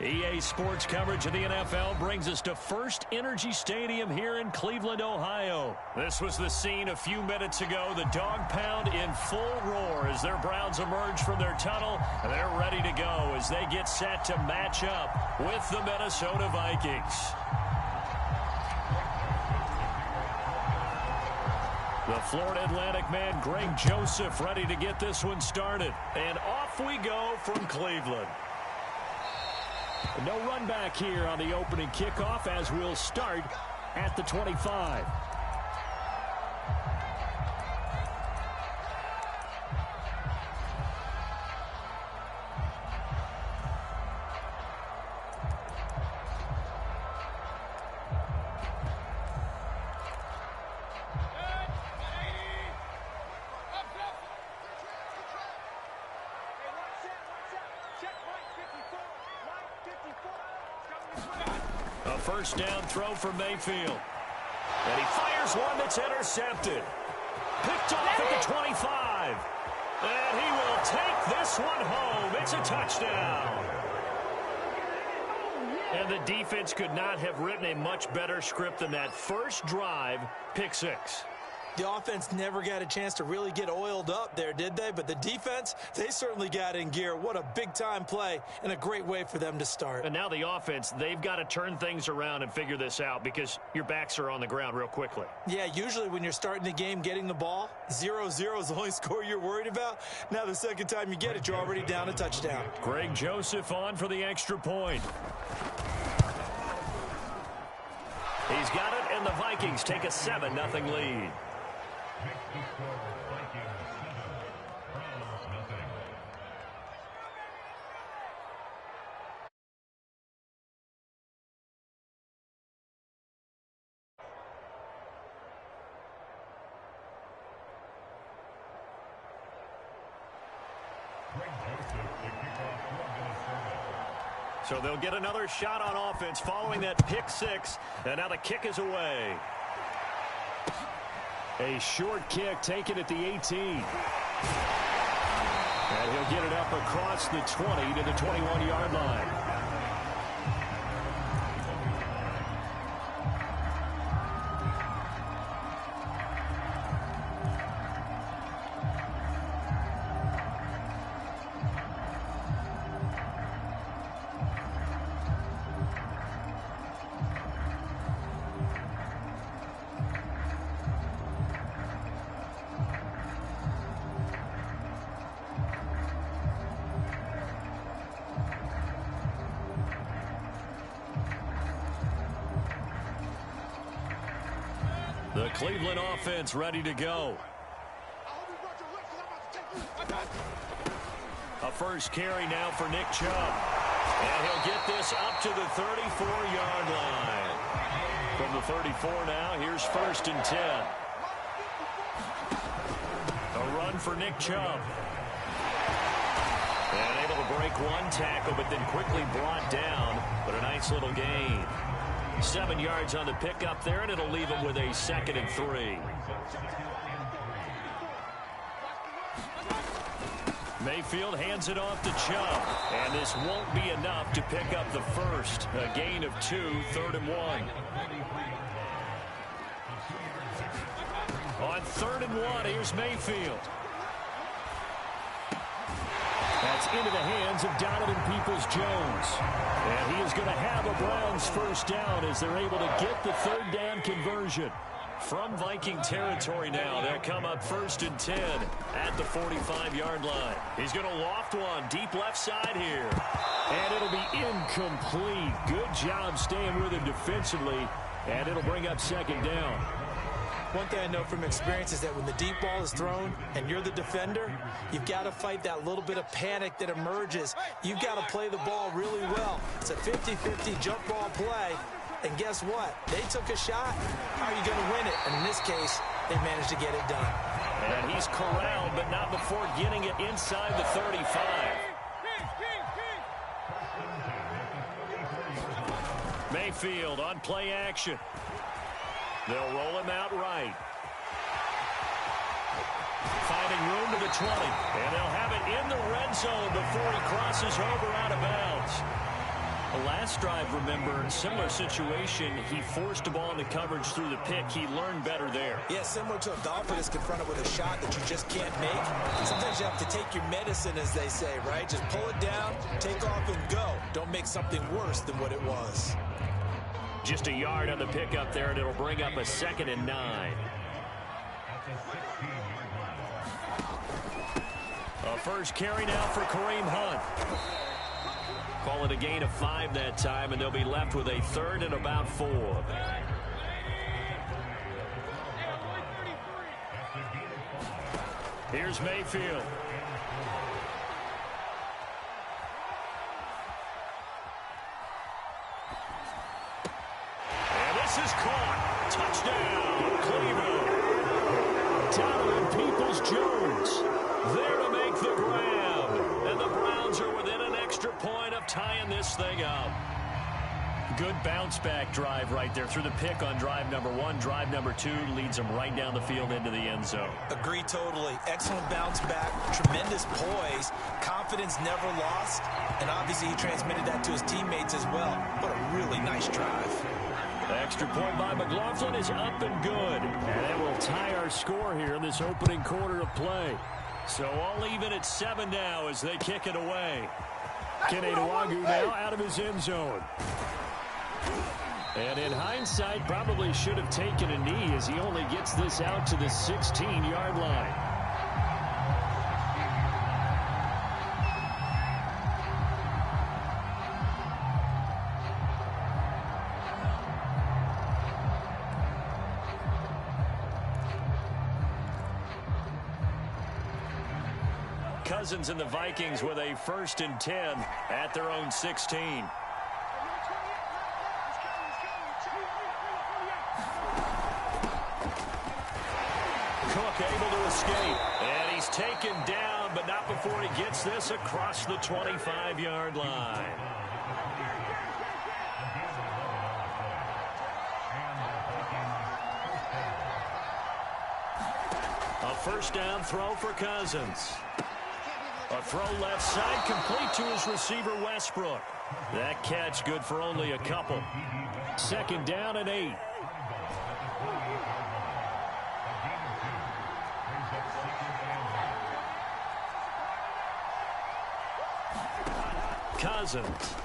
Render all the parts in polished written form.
EA Sports coverage of the NFL brings us to First Energy Stadium here in Cleveland, Ohio. This was the scene a few minutes ago. The dog pound in full roar as their Browns emerge from their tunnel. They're ready to go as they get set to match up with the Minnesota Vikings. The Florida Atlantic man, Greg Joseph, ready to get this one started. And off we go from Cleveland. No run back here on the opening kickoff as we'll start at the 25. A first down throw for Mayfield. And he fires one that's intercepted. Picked off at the 25. And he will take this one home. It's a touchdown. And the defense could not have written a much better script than that first drive, pick six. The offense never got a chance to really get oiled up there, did they? But the defense, they certainly got in gear. What a big-time play and a great way for them to start. And now the offense, they've got to turn things around and figure this out because your backs are on the ground real quickly. Yeah, usually when you're starting the game getting the ball, 0-0 is the only score you're worried about. Now the second time you get it, you're already down a touchdown. Greg Joseph on for the extra point. He's got it, and the Vikings take a 7-0 lead. So they'll get another shot on offense following that pick six, and now the kick is away. A short kick taken at the 18. And he'll get it up across the 20 to the 21-yard line. The Cleveland offense ready to go. A first carry now for Nick Chubb. And he'll get this up to the 34-yard line. From the 34 now, here's first and 10. A run for Nick Chubb. And able to break one tackle, but then quickly brought down. But a nice little gain. 7 yards on the pickup there, and it'll leave him with a 2nd and 3. Mayfield hands it off to Chubb, and this won't be enough to pick up the first. A gain of 2, 3rd and 1. On 3rd and 1, here's Mayfield. That's into the hands of Donovan Peoples-Jones. And he is going to have a Browns first down as they're able to get the 3rd down conversion. From Viking territory now, they'll come up first and 10 at the 45-yard line. He's going to loft one deep left side here. And it'll be incomplete. Good job staying with him defensively. And it'll bring up 2nd down. One thing I know from experience is that when the deep ball is thrown and you're the defender, you've got to fight that little bit of panic that emerges. You've got to play the ball really well. It's a 50-50 jump ball play. And guess what? They took a shot. How are you going to win it? And in this case, they managed to get it done. And he's corralled, but not before getting it inside the 35. Mayfield on play action. They'll roll him out right. Finding room to the 20. And they'll have it in the red zone before he crosses over out of bounds. Last drive, remember, similar situation. He forced a ball into coverage through the pick. He learned better there. Yeah, similar to a golfer that's confronted with a shot that you just can't make. Sometimes you have to take your medicine, as they say, right? Just pull it down, take off, and go. Don't make something worse than what it was. Just a yard on the pickup there, and it'll bring up a 2nd and 9. A first carry now for Kareem Hunt. Call it a gain of 5 that time, and they'll be left with a 3rd and about 4. Here's Mayfield. And this is caught. Touchdown, Cleveland. Donovan Peoples-Jones there to make the grab. And the Browns are within an extra point of tying this thing up. Good bounce-back drive right there through the pick on drive number 1. Drive number 2 leads them right down the field into the end zone. Agree totally. Excellent bounce back, tremendous poise, confidence never lost, and obviously he transmitted that to his teammates as well. What a really nice drive. The extra point by McLaughlin is up and good. And it will tie our score here in this opening quarter of play. So all even at 7 now as they kick it away. Keneduagu now out of his end zone. And in hindsight, probably should have taken a knee as he only gets this out to the 16-yard line. Cousins and the Vikings with a 1st and 10 at their own 16. Cook able to escape, and he's taken down, but not before he gets this across the 25-yard line. A first down throw for Cousins. A throw left side, complete to his receiver, Westbrook. That catch good for only a couple. 2nd down and 8. Cousins.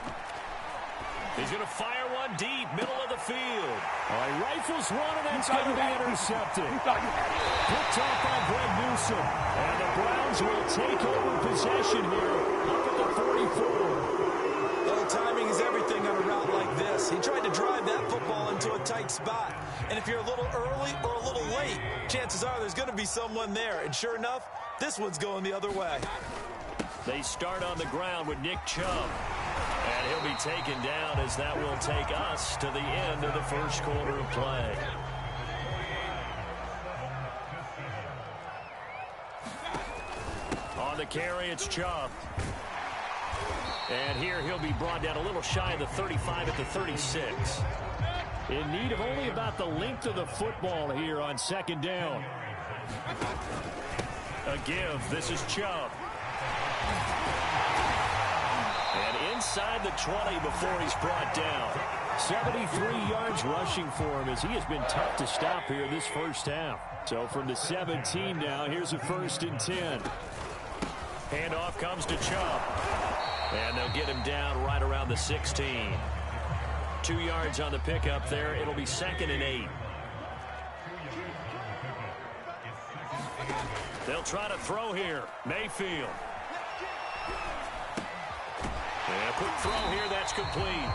He's going to fire one deep, middle of the field. He rifles one, and that's going to be intercepted. Picked off by Greg Newsome. And the Browns will take over possession here up at the 44. Well, timing is everything on a route like this. He tried to drive that football into a tight spot. And if you're a little early or a little late, chances are there's going to be someone there. And sure enough, this one's going the other way. They start on the ground with Nick Chubb. And he'll be taken down as that will take us to the end of the first quarter of play. On the carry, it's Chubb. And here he'll be brought down a little shy of the 35 at the 36. In need of only about the length of the football here on 2nd down. A give. This is Chubb. And inside the 20 before he's brought down. 73 yards rushing for him as he has been tough to stop here this first half. So from the 17 now, here's a 1st and 10. Handoff comes to Chubb. And they'll get him down right around the 16. 2 yards on the pickup there. It'll be 2nd and 8. They'll try to throw here. Mayfield. And a quick throw here, that's complete.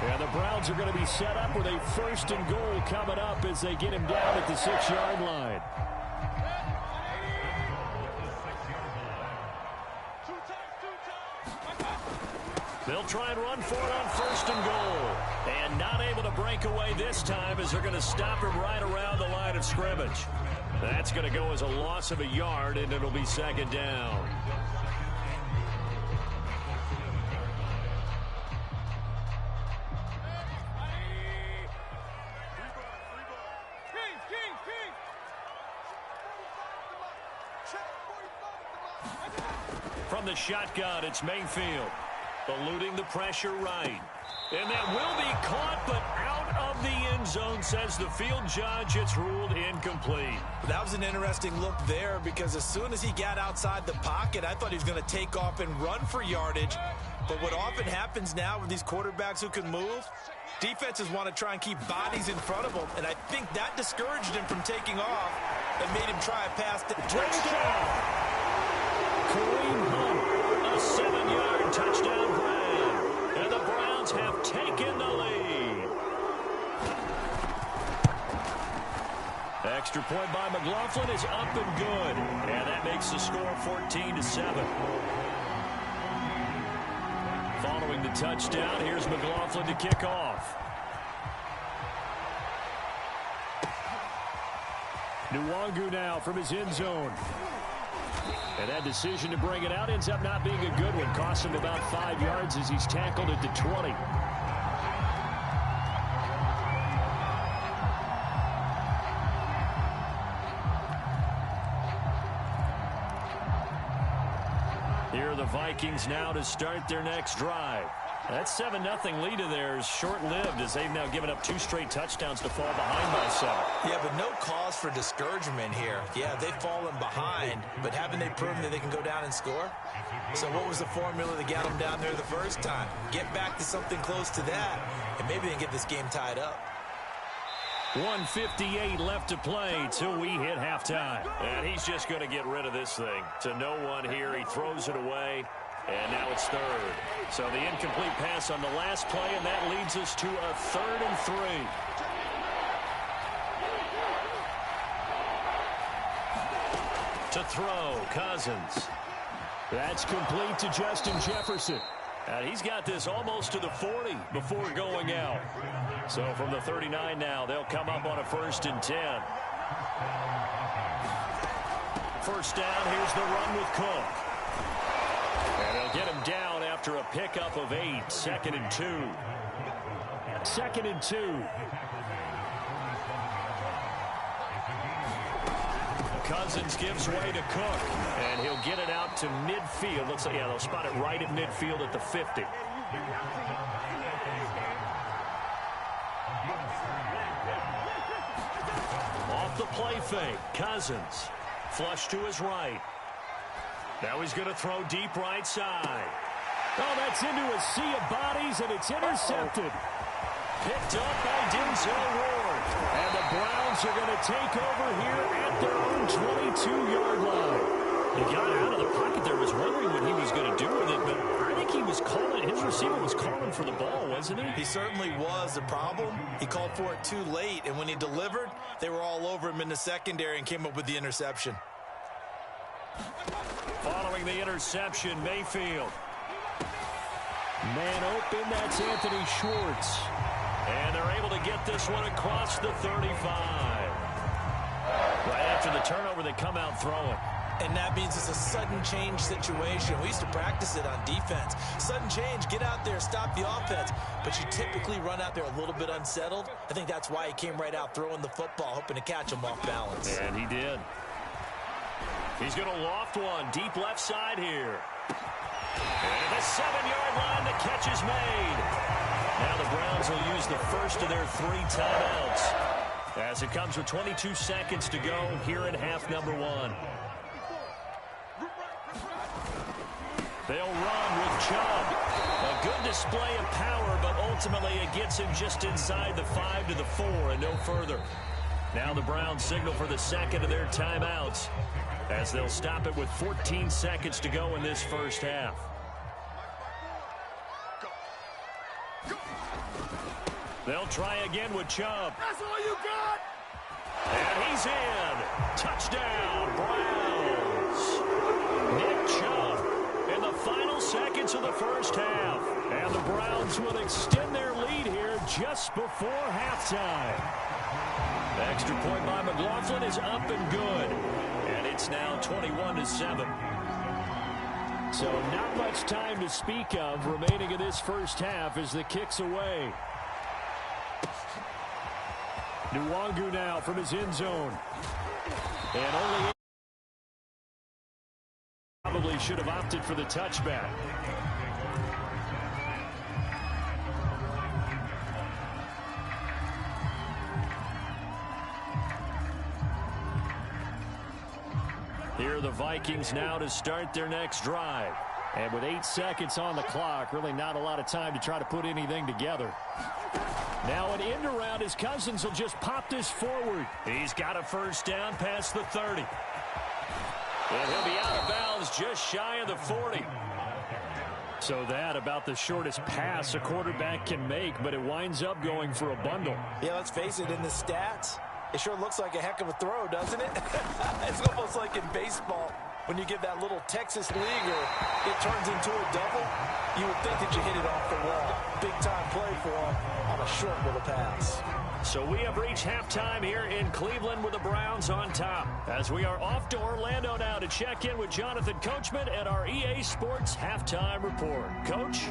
And the Browns are going to be set up with a 1st and goal coming up as they get him down at the 6-yard line. They'll try and run for it on 1st and goal. And not able to break away this time as they're going to stop him right around the line of scrimmage. That's going to go as a loss of a yard, and it'll be 2nd down. From the shotgun, it's Mayfield. Eluding the pressure right. And that will be caught, but out of the end zone, says the field judge. It's ruled incomplete. That was an interesting look there because as soon as he got outside the pocket, I thought he was going to take off and run for yardage. But what often happens now with these quarterbacks who can move, defenses want to try and keep bodies in front of them, and I think that discouraged him from taking off and made him try a pass to touchdown. Kareem Hunt, a 7-yard touchdown grab. And the Browns have taken the lead. Extra point by McLaughlin is up and good. And that makes the score 14-7. Following the touchdown, here's McLaughlin to kick off. Nwangu now from his end zone. And that decision to bring it out ends up not being a good one. Costs him about 5 yards as he's tackled at the 20. Here are the Vikings now to start their next drive. That 7-0 lead of theirs short-lived as they've now given up 2 straight touchdowns to fall behind by 7. Yeah, but no cause for discouragement here. Yeah, they've fallen behind, but haven't they proven that they can go down and score? So what was the formula that got them down there the first time? Get back to something close to that, and maybe they can get this game tied up. 1:58 left to play till we hit halftime. And he's just going to get rid of this thing. To no one here, he throws it away. And now it's third. So the incomplete pass on the last play, and that leads us to a 3rd and 3. To throw, Cousins. That's complete to Justin Jefferson. And he's got this almost to the 40 before going out. So from the 39 now, they'll come up on a 1st and 10. First down, here's the run with Cook. And they'll get him down after a pickup of 8. 2nd and 2. 2nd and 2. Cousins gives way to Cook. And he'll get it out to midfield. Looks like, yeah, they'll spot it right at midfield at the 50. Off the play fake. Cousins. Flush to his right. Now he's going to throw deep right side. Oh, that's into a sea of bodies, and it's intercepted. Picked up by Denzel Ward. And the Browns are going to take over here at their own 22-yard line. He got out of the pocket there, was wondering what he was going to do with it, but I think he was calling, his receiver was calling for the ball, wasn't he? He certainly was. The problem, he called for it too late, and when he delivered, they were all over him in the secondary and came up with the interception. Following the interception, Mayfield. Man open, that's Anthony Schwartz. And they're able to get this one across the 35. Right after the turnover, they come out throwing. And that means it's a sudden change situation. We used to practice it on defense. Sudden change, get out there, stop the offense. But you typically run out there a little bit unsettled. I think that's why he came right out throwing the football, hoping to catch him off balance. And he did. He's going to loft one deep left side here. And the 7-yard line, the catch is made. Now the Browns will use the first of their 3 timeouts as it comes with 22 seconds to go here in half number 1. They'll run with Chubb. A good display of power, but ultimately it gets him just inside the 5 to the 4 and no further. Now the Browns signal for the second of their timeouts as they'll stop it with 14 seconds to go in this first half. They'll try again with Chubb. That's all you got. And he's in. Touchdown, Browns. Nick Chubb in the final seconds of the first half. And the Browns will extend their lead here just before halftime. The extra point by McLaughlin is up and good. And it's now 21-7. So not much time to speak of remaining in this first half as the kick's away. Nwangu now from his end zone. And only probably should have opted for the touchback. Here are the Vikings now to start their next drive. And with 8 seconds on the clock, really not a lot of time to try to put anything together. Now an end around as Cousins will just pop this forward. He's got a first down past the 30. And he'll be out of bounds just shy of the 40. So that about the shortest pass a quarterback can make, but it winds up going for a bundle. Yeah, let's face it, in the stats, it sure looks like a heck of a throw, doesn't it? It's almost like in baseball. When you give that little Texas leaguer, it turns into a double. You would think that you hit it off the wall. Big-time play for him on a short little pass. So we have reached halftime here in Cleveland with the Browns on top. As we are off to Orlando now to check in with Jonathan Coachman at our EA Sports Halftime Report. Coach?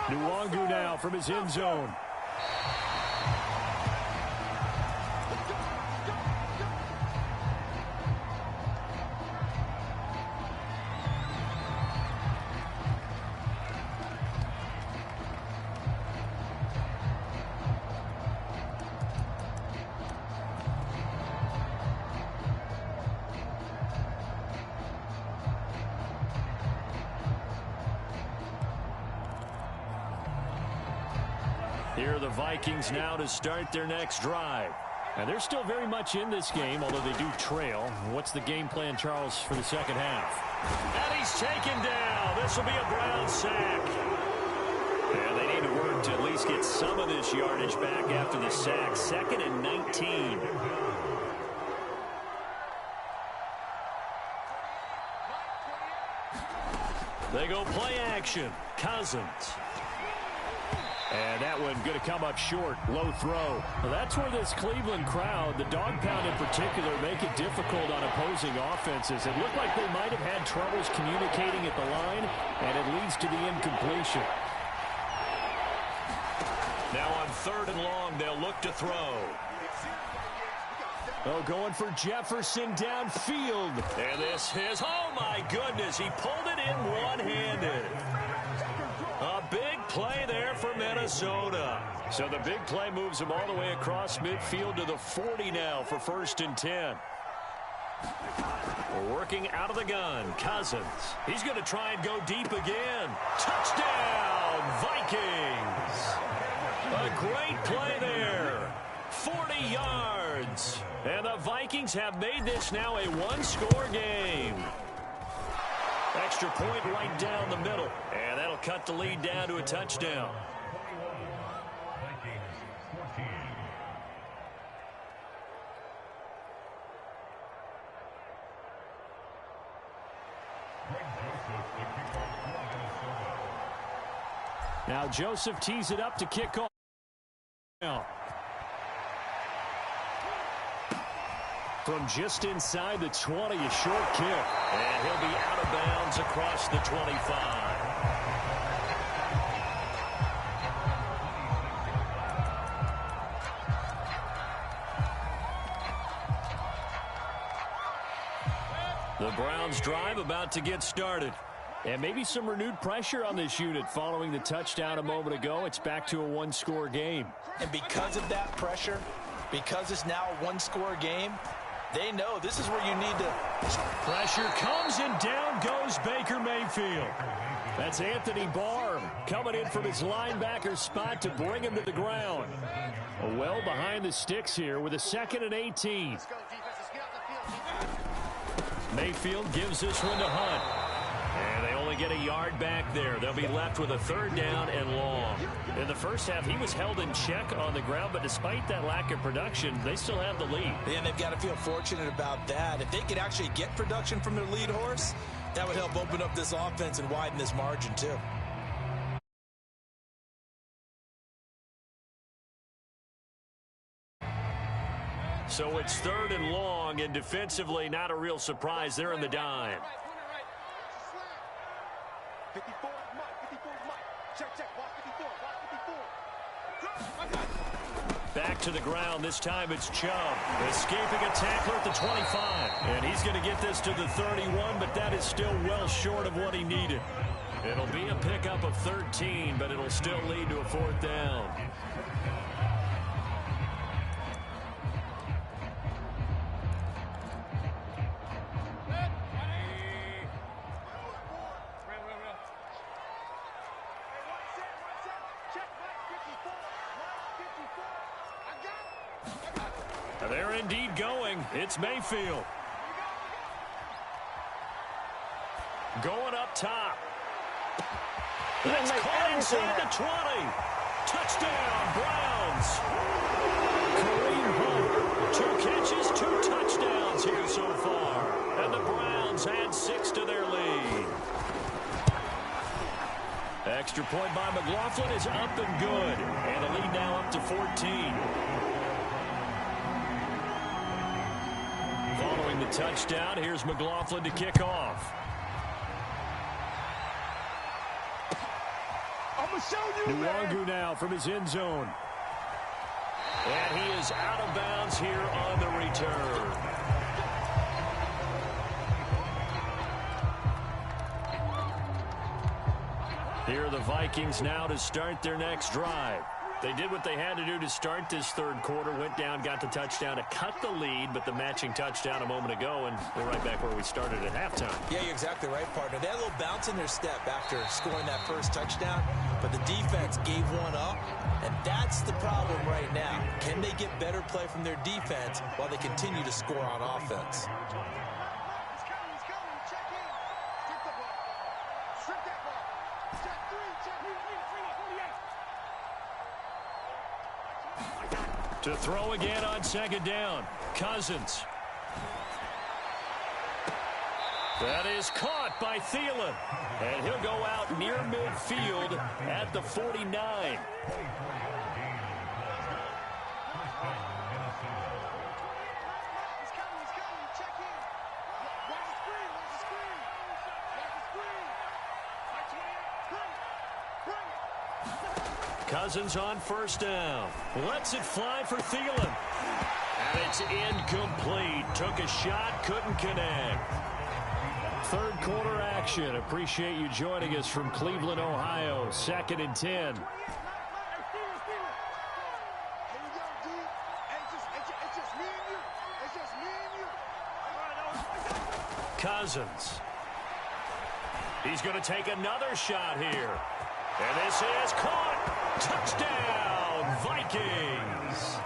Nwangu now from his end zone. Here are the Vikings now to start their next drive. And they're still very much in this game, although they do trail. What's the game plan, Charles, for the second half? And he's taken down. This will be a Brown sack. And they need to work to at least get some of this yardage back after the sack. 2nd and 19. They go play action. Cousins. And that one going to come up short. Low throw. Well, that's where this Cleveland crowd, the dog pound in particular, make it difficult on opposing offenses. It looked like they might have had troubles communicating at the line, and it leads to the incompletion. Now on 3rd and long, they'll look to throw. Oh, going for Jefferson downfield. And this is, oh my goodness, he pulled it in one-handed. A big play there for Minnesota. So the big play moves him all the way across midfield to the 40 now for 1st and 10. Working out of the gun, Cousins. He's going to try and go deep again. Touchdown, Vikings. A great play there. 40 yards. And the Vikings have made this now a one-score game. Extra point right down the middle. And that'll cut the lead down to a touchdown. Now Joseph tees it up to kick off. Now, from just inside the 20, a short kick. And he'll be out of bounds across the 25. The Browns drive about to get started. And maybe some renewed pressure on this unit following the touchdown a moment ago. It's back to a one-score game. And because of that pressure, because it's now a one-score game, they know this is where you need to. Pressure comes and down goes Baker Mayfield. That's Anthony Barr coming in from his linebacker spot to bring him to the ground. Well behind the sticks here with a 2nd and 18. Mayfield gives this one to Hunt. And they only get a yard back there. They'll be left with a 3rd down and long. In the first half, he was held in check on the ground, but despite that lack of production, they still have the lead. And they've got to feel fortunate about that. If they could actually get production from their lead horse, that would help open up this offense and widen this margin too. So it's 3rd and long, and defensively not a real surprise. They're in the dime. 54, Mike, 54, Mike. Check, watch 54, watch 54. Back to the ground. This time it's Chubb. Escaping a tackler at the 25. And he's going to get this to the 31, but that is still well short of what he needed. It'll be a pickup of 13, but it'll still lead to a 4th down. They're indeed going. It's Mayfield. Going up top. That's caught inside the 20. Touchdown, Browns. Kareem Hunt, 2 catches, 2 touchdowns here so far. And the Browns add 6 to their lead. Extra point by McLaughlin is up and good. And the lead now up to 14. Following the touchdown, here's McLaughlin to kick off. Nwangu now from his end zone. And he is out of bounds here on the return. Here are the Vikings now to start their next drive. They did what they had to do to start this 3rd quarter, went down, got the touchdown to cut the lead, but the matching touchdown a moment ago, and we're right back where we started at halftime. Yeah, you're exactly right, partner. They had a little bounce in their step after scoring that first touchdown, but the defense gave one up, and that's the problem right now. Can they get better play from their defense while they continue to score on offense? To throw again on 2nd down. Cousins. That is caught by Thielen. And he'll go out near midfield at the 49. Cousins on 1st down. Lets it fly for Thielen. And it's incomplete. Took a shot, couldn't connect. 3rd quarter action. Appreciate you joining us from Cleveland, Ohio. 2nd and 10. Cousins. He's going to take another shot here. And this is caught. Touchdown, Vikings.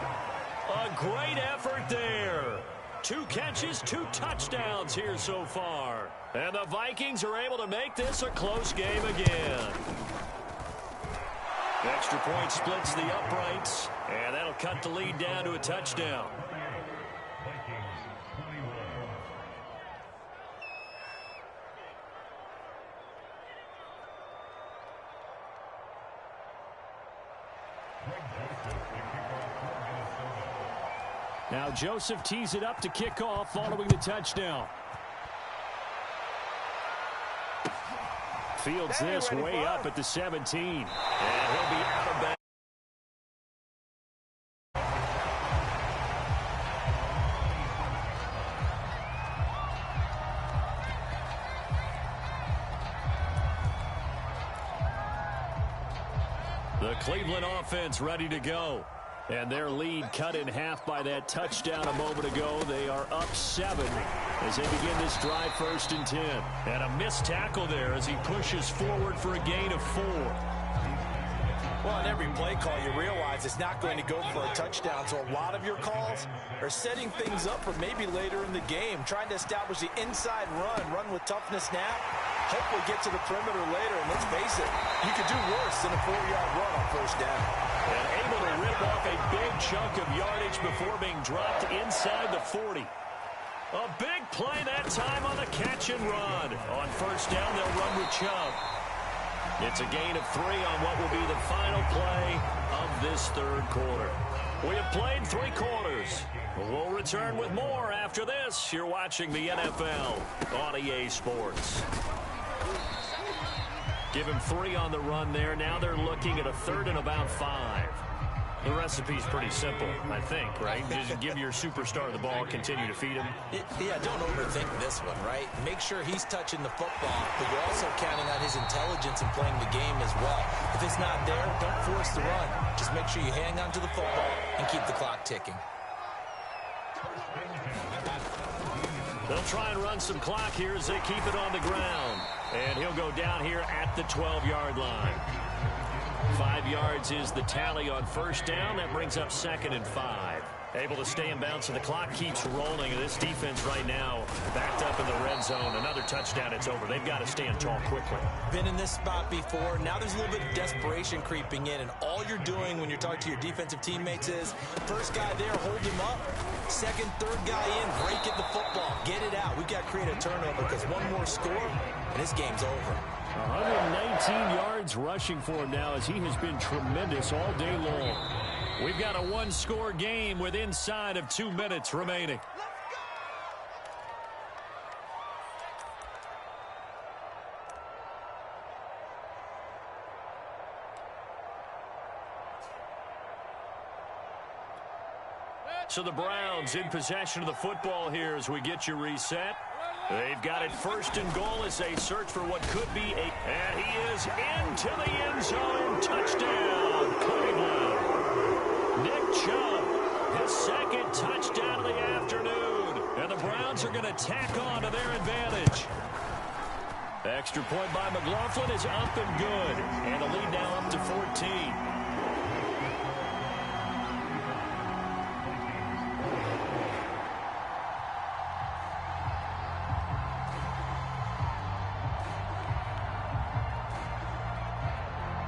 A great effort there. 2 catches, 2 touchdowns here so far. And the Vikings are able to make this a close game again. Extra point splits the uprights, and that'll cut the lead down to a touchdown. Now Joseph tees it up to kick off following the touchdown. Fields this way up at the 17. And he'll be out of bounds. The Cleveland offense ready to go. And their lead cut in half by that touchdown a moment ago. They are up 7 as they begin this drive 1st and 10. And a missed tackle there as he pushes forward for a gain of 4. Well, on every play call, you realize it's not going to go for a touchdown. So a lot of your calls are setting things up for maybe later in the game, trying to establish the inside run with toughness now. Hopefully get to the perimeter later, and let's face it, you could do worse than a 4-yard run on 1st down. And able to rip off a big chunk of yardage before being dropped inside the 40. A big play that time on the catch and run. On 1st down, they'll run with Chubb. It's a gain of 3 on what will be the final play of this 3rd quarter. We have played 3 quarters. We'll return with more after this. You're watching the NFL on EA Sports. Give him 3 on the run there. Now they're looking at a 3rd and about 5. The recipe's pretty simple, I think, right? Just give your superstar the ball, continue to feed him. Yeah, don't overthink this one, right? Make sure he's touching the football, but you're also counting on his intelligence in playing the game as well. If it's not there, don't force the run. Just make sure you hang on to the football and keep the clock ticking. They'll try and run some clock here as they keep it on the ground. And he'll go down here at the 12-yard line. 5 yards is the tally on first down. That brings up 2nd and 5. Able to stay in bounds, so the clock keeps rolling. And this defense right now backed up in the red zone. Another touchdown, it's over. They've got to stand tall quickly. Been in this spot before. Now there's a little bit of desperation creeping in. And all you're doing when you're talking to your defensive teammates is, first guy there, hold him up. Second, third guy in, break at the football. Get it out. We've got to create a turnover because one more score, and this game's over. 119 yards rushing for him now as he has been tremendous all day long. We've got a one-score game with inside of 2 minutes remaining. So the Browns in possession of the football here as we get you reset. They've got it 1st and goal as they search for what could be a... And he is into the end zone. Touchdown, Cleveland. Nick Chubb, his 2nd touchdown of the afternoon. And the Browns are going to tack on to their advantage. Extra point by McLaughlin is up and good. And the lead now up to 14.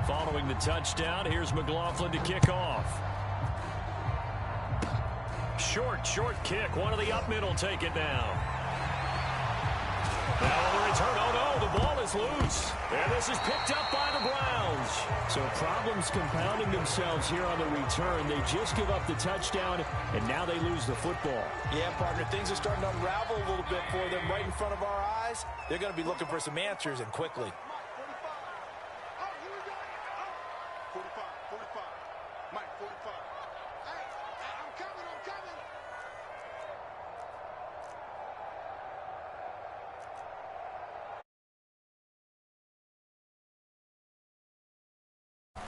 Following the touchdown, here's McLaughlin to kick off. Short kick. One of the up middle take it now. Now on the return. Oh, no, the ball is loose. And this is picked up by the Browns. So problems compounding themselves here on the return. They just give up the touchdown, and now they lose the football. Yeah, partner, things are starting to unravel a little bit for them right in front of our eyes. They're going to be looking for some answers, and quickly. 45. Mike, 45. Hey, I'm coming.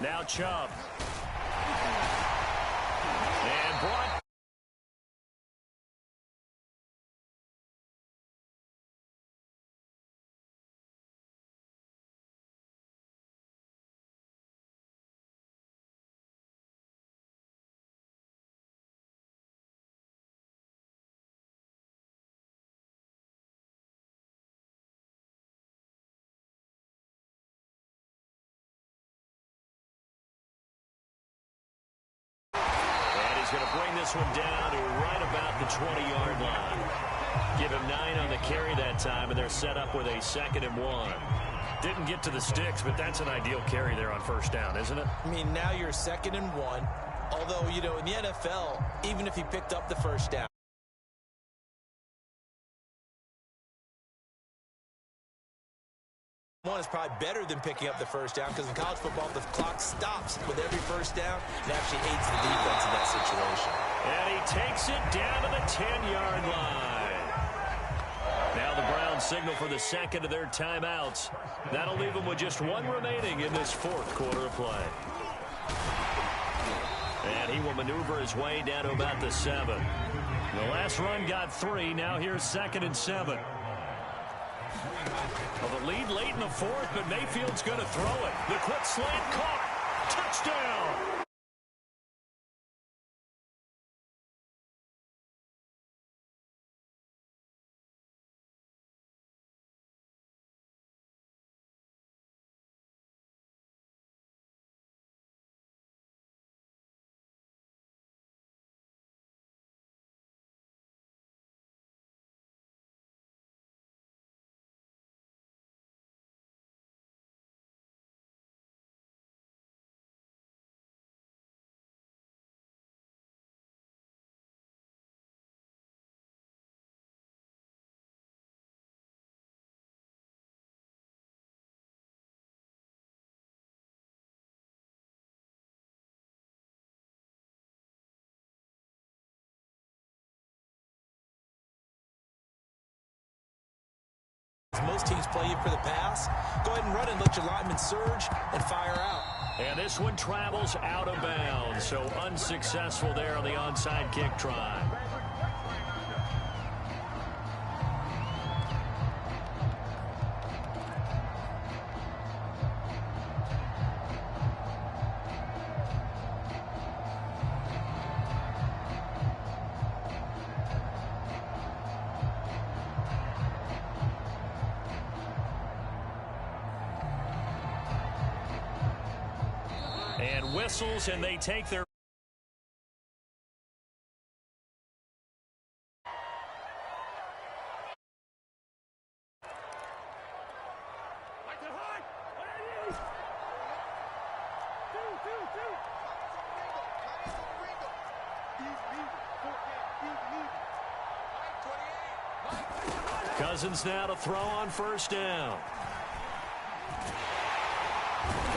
Now Chubb. And brought. Going to bring this one down to right about the 20-yard line. Give him 9 on the carry that time, and they're set up with a 2nd and 1. Didn't get to the sticks, but that's an ideal carry there on first down, isn't it? I mean, now you're 2nd and 1. Although, you know, in the NFL, even if he picked up the first down, one is probably better than picking up the first down because in college football, the clock stops with every first down and actually aids the defense in that situation. And he takes it down to the 10-yard line. Now the Browns signal for the 2nd of their timeouts. That'll leave them with just 1 remaining in this 4th quarter of play. And he will maneuver his way down to about the 7. The last run got 3. Now here's 2nd and 7. Well, the lead late in the 4th, but Mayfield's going to throw it. The quick slant caught. Touchdown. play you for the pass, go ahead and run and let your lineman surge and fire out. And this one travels out of bounds, so unsuccessful there on the onside kick try. And whistles, and they take their... Cousins now to throw on first down.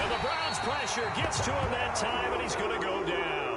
And the Browns pressure gets to him that time, and he's going to go down.